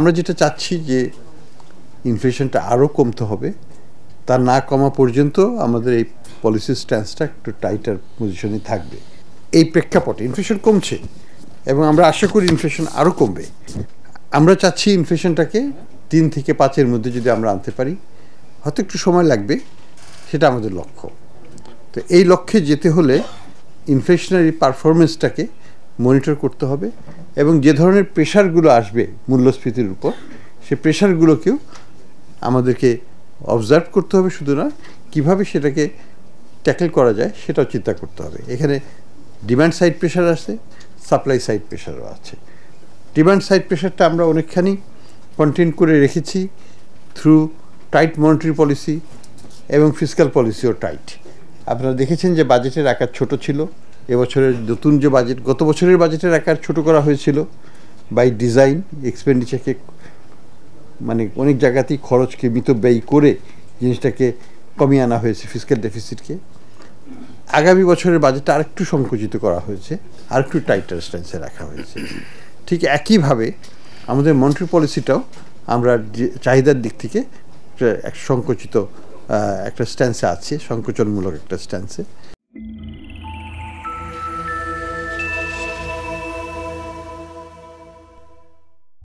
আমরা যেটা চাচ্ছি যে ইনফ্লেশনটা আরও কমতে হবে, তা না কমা পর্যন্ত আমাদের এই পলিসি স্ট্যান্সটা একটু টাইটার পজিশনে থাকবে। এই প্রেক্ষাপটে ইনফ্লেশন কমছে এবং আমরা আশা করি ইনফ্লেশন আরও কমবে। আমরা চাচ্ছি ইনফ্লেশনটাকে 3 থেকে 5-এর মধ্যে যদি আমরা আনতে পারি, হয়তো একটু সময় লাগবে, সেটা আমাদের লক্ষ্য। তো এই লক্ষ্যে যেতে হলে ইনফ্লেশনারি পারফরমেন্সটাকে মনিটর করতে হবে এবং যে ধরনের প্রেশারগুলো আসবে মূল্যস্ফীতির উপর, সে প্রেশারগুলোকেও আমাদেরকে অবজার্ভ করতে হবে, শুধু না কীভাবে সেটাকে ট্যাকেল করা যায় সেটাও চিন্তা করতে হবে। এখানে ডিমান্ড সাইড প্রেশার আছে, সাপ্লাই সাইড প্রেশারও আছে। ডিমান্ড সাইড প্রেশারটা আমরা অনেকখানি কন্টেইন করে রেখেছি থ্রু টাইট মনিটারি পলিসি এবং ফিসক্যাল পলিসিও টাইট। আপনারা দেখেছেন যে বাজেটের আকার ছোট ছিল। এবছরের নতুন যে বাজেট, গত বছরের বাজেটের আকার ছোট করা হয়েছিল বাই ডিজাইন। এক্সপেন্ডিচারকে মানে অনেক জায়গাতেই খরচকে মিতব্যয়ী করে জিনিসটাকে কমিয়ে আনা হয়েছে, ফিসক্যাল ডেফিসিটকে। আগামী বছরের বাজেটটা আরেকটু সংকুচিত করা হয়েছে, আরেকটু টাইটার স্ট্যান্সে রাখা হয়েছে। ঠিক একইভাবে আমাদের মনিটারি পলিসিটাও আমরা চাহিদার দিক থেকে সংকুচিত একটা স্ট্যান্সে আছে, সংকোচনমূলক একটা স্ট্যান্সে।